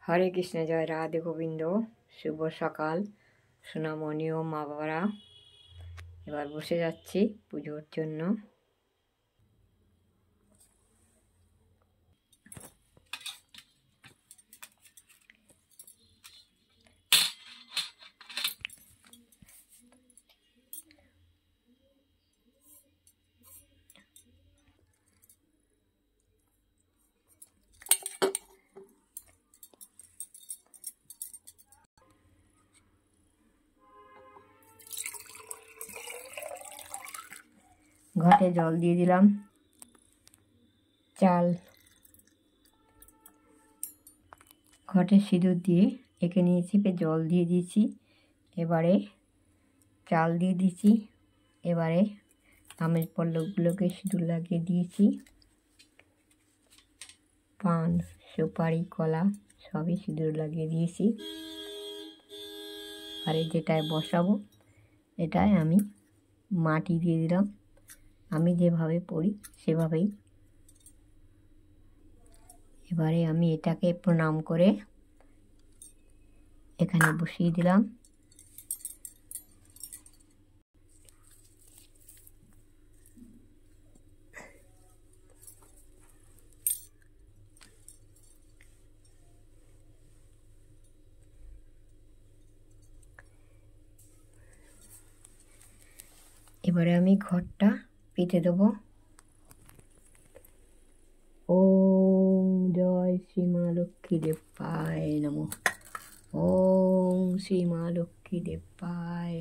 হরে কৃষ্ণ, জয় রাধে গোবিন্দ। শুভ সকাল সোনামণি ও মা বাবারা। এবার বসে যাচ্ছি পুজোর জন্য। ঘটে জল দিয়ে দিলাম, চাল ঘটে সিঁদুর দিয়ে এঁকে নিয়েছি, জল দিয়ে দিয়েছি। এবারে চাল দিয়ে দিয়েছি। এবারে আমের পল্লবগুলোকে সিঁদুর লাগিয়ে দিয়েছি। পান, সুপারি, কলা সবই সিঁদুর লাগিয়ে দিয়েছি। আর যেটায় বসাবো এটায় আমি মাটি দিয়ে দিলাম। আমি যেভাবে পড়ি সেভাবেই। এবারে আমি এটাকে প্রণাম করে এখানে বসিয়ে দিলাম। এবারে আমি ঘরটা পেতে দেবো। ওম জয় শ্রী মা লক্ষ্মী দেবায় নমঃ। ওম শ্রী মা লক্ষ্মী দেবায়।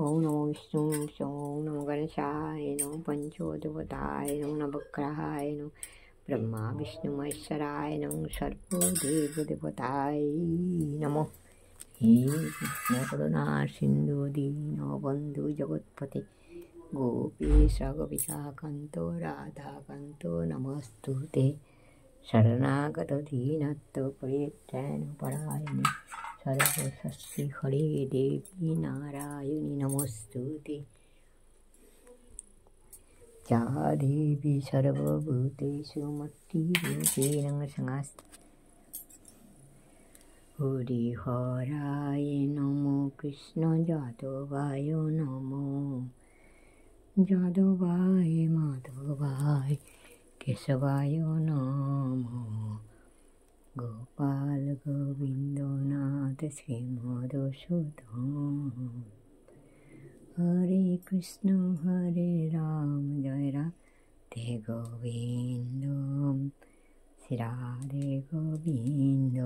ওম নমো বিষ্ণু, ওম নমো গণেশায় নমঃ, পঞ্চদেবতায় নমঃ, নবগ্রহায় নমঃ, ब्रह्मा विष्णु महेश्वराय नमः सर्वदेवदेवताय नमः। हे कृष्ण करुणा सिंधु दीनबन्धु जगत्पते गोपीश गोपिकान्तो राधाकान्तो नमस्तुते। शरणागत दीनत्व परित्राणपरायणे सर्वशक्ति हरे देवी नारायणी नमस्तुते। या देवी सर्वभूतेषु मत्रूपेण संस्थिता हरिहराय नमो कृष्ण यादवाय नमो यादवाय माधवाय केशवाय नमो गोपाल गोविंद नाथ श्री मधुसूदन हरे कृष्ण हरे राम जय राधे गोविंद श्री राधे गोविंद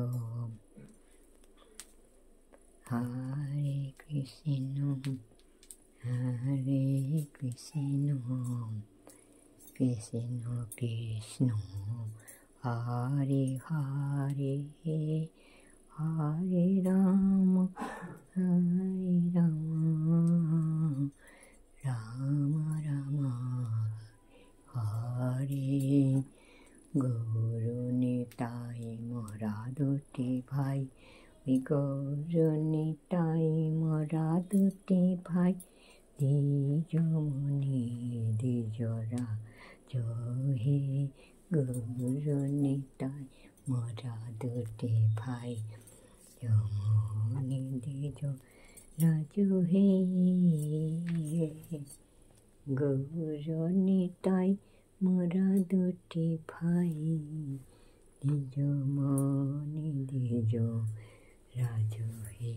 हरे कृष्ण कृष्ण कृष्ण हरे हरे हरे राम राम राम हरे। गुरु निताई मोरा दुटी भाई गुरु निताई मोरा दुटी भाई द्विजमणि द्विजरा जो हे गुरु निताई मोरा दुटी भाई यमुनि द्विज राजो हे गुरु निताई मोरा दुटी भाई द्विजमणि द्विज राजो हे।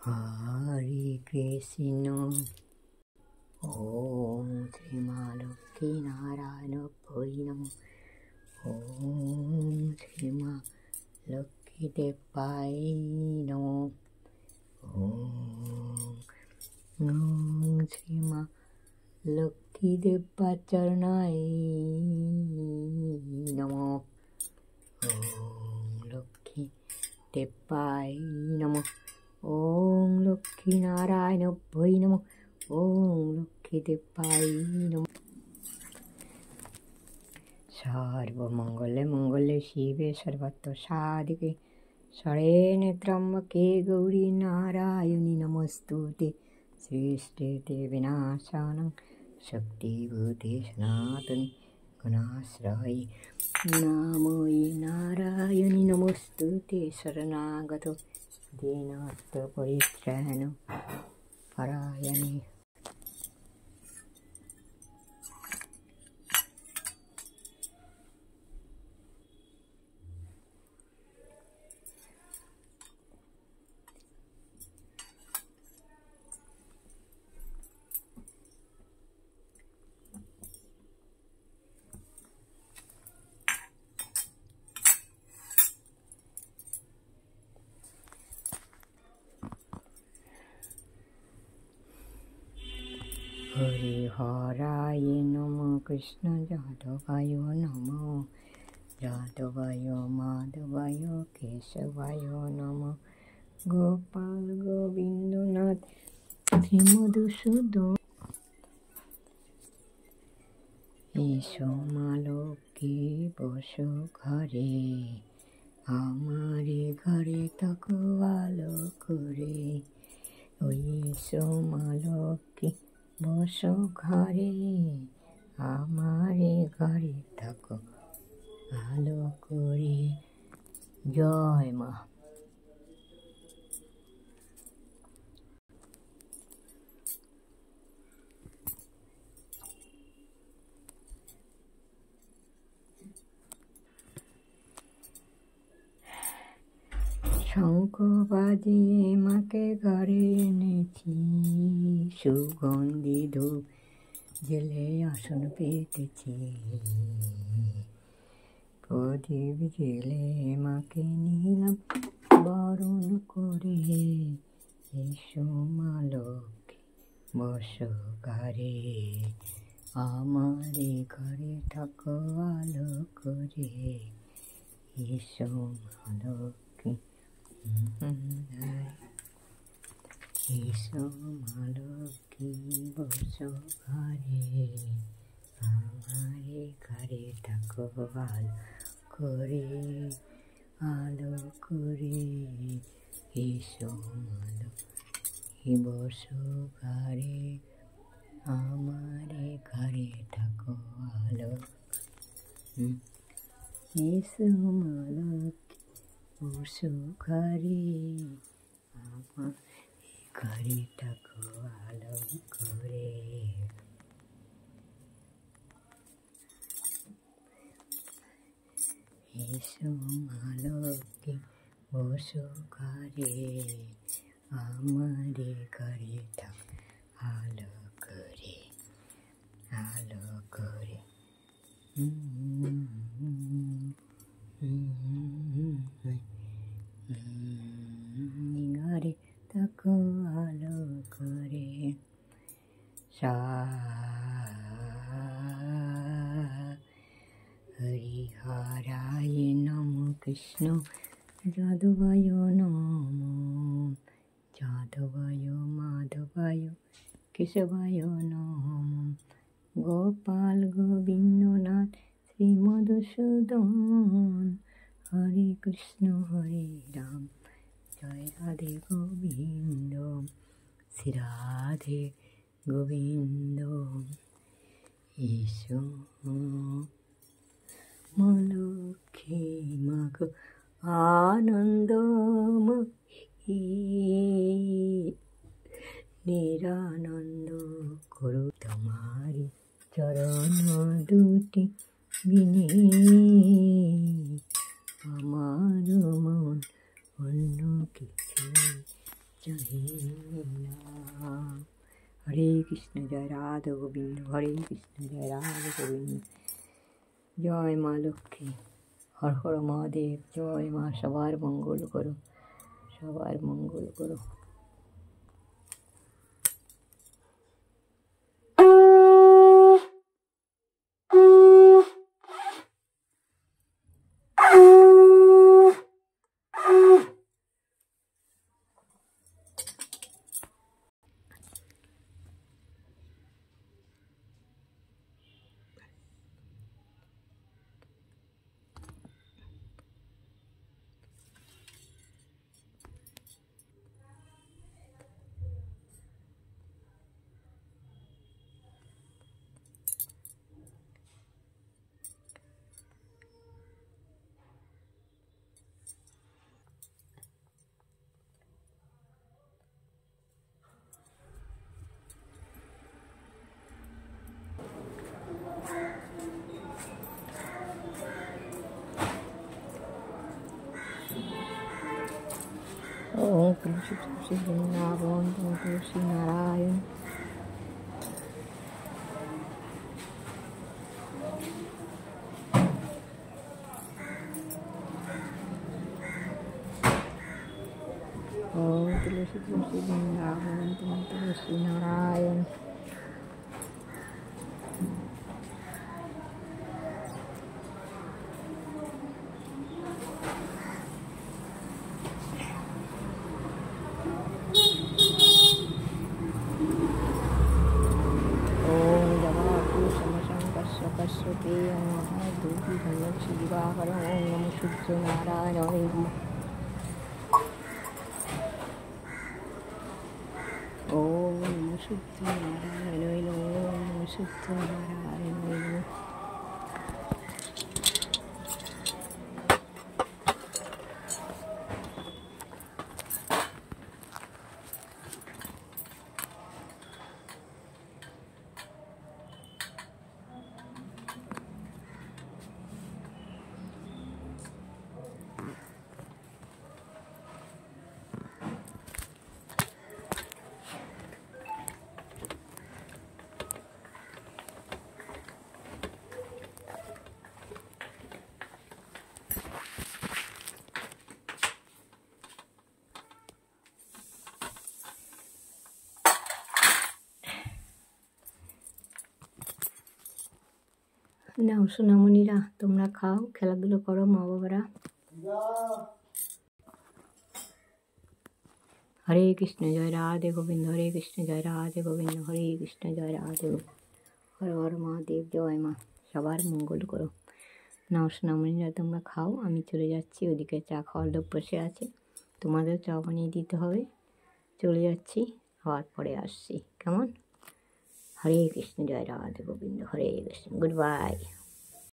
हरे कृष्ण ओम श्री माँ लक्ष्मी नारायण भै नमः। ओम श्री माँ लक्ष्मी देवाय नमः। ओम श्री माँ लक्ष्मी देवा चरणाय नमः। ओम लक्ष्मी देवाय नमः। ओम लक्ष्मी नारायण भै नमः। ओम लक्ष्मी देवाय नमः। सर्वमंगले मंगले शिवे सर्वत्र साधिके शरण्ये त्र्यंबके गौरी नारायणी नमस्तुते। श्रेष्ठे देवी नाशानं शक्तिभूते सनातने गुणाश्रये नामये नारायणी नमस्तुते। शरणागत दीनत्व परित्राणपरायणे हरिहराय नमः कृष्ण यादवाय नमः यादवाय माधवाय केशवाय नमः गोपाल गोविंद नाथ श्री मधुसूदन एसो मा लक्ष्मी बसो घरे हमारे घरे तको आलो करे। एसो मा लक्ष्मी बसो घरे हमारे घरे तको आलो करे। जय माँ। শঙ্খ বাজিয়ে মাকে ঘরে এনেছি সুগন্ধি ধূপ জেলে আসন পেতেছি প্রদীপ জেলে মাকে নিলাম বরণ করে। এসো মা লক্ষ্মী বসো ঘরে আমারে ঘরে থাকো আলো করে, এসো মালকী, এসো মালকী বসো ঘরে, আমারে ঘরে থাকো আলো করে, আলো করে, এসো মালকী বসো ঘরে, আমারে ঘরে থাকো আলো, এসো মালকী বসো ঘরে, আমার ঘরে থাকো আলো করে। এসো মালকী বসো ঘরে, আমারে ঘরে থাকো আলো করে, আলো করে। ঘরে থাকো আলো করে, হরিহরায় নম কৃষ্ণ যাদবায় নম, যাদবায় মাধবায় কেশবায় নম, গোপাল গোবিন্দনাথ শ্রী মধুসূদন, হরে কৃষ্ণ হরে রাম জয় রাধে গোবিন্দ, শ্রী রাধে গোবিন্দ। এসো মালকী মাগো আনন্দময়ী, নিরানন্দ করো তোমারি চরণ দুটি বিনে, আমার মন অন্য কিছু চাহে না। হরে কৃষ্ণ জয় রাধা গোবিন্দ, হরে কৃষ্ণ জয় রাধা গোবিন্দ। জয় মা লক্ষ্মী, হর হর মহাদেব, জয় মা, সবার মঙ্গল করো, সবার মঙ্গল করো। ओम तुलसी तुलसी वृंदावन तुलसी नारायण। ओम तुलसी तुलसी वृंदावन तुलसी Narayan. Kasuki Duki Bhajan Shiva Hara Om Namo Shuddha Narayana Om Namo Shuddha Narayana Om Namo Shuddha Narayana. নাও সোনামণিরা, তোমরা খাও, খেলাধুলো করো মা বাবারা। হরে কৃষ্ণ, জয় রাধে গোবিন্দ, হরে কৃষ্ণ, জয় রাধে গোবিন্দ, হরে কৃষ্ণ, জয় রাধে গোবিন্দ। হর হর মহাদেব, জয় মা। সবার মঙ্গল করো। নাও সোনামণিরা, তোমরা খাও, আমি চলে যাচ্ছি। ওদিকে চা খাওয়ার লোক বসে আছে, তোমাদের চা বানিয়ে দিতে হবে। চলে যাচ্ছি, খাওয়ার পরে আসছি, কেমন? হরে কৃষ্ণ, জয় রাধে গোবিন্দ, হরে কৃষ্ণ। Good bye.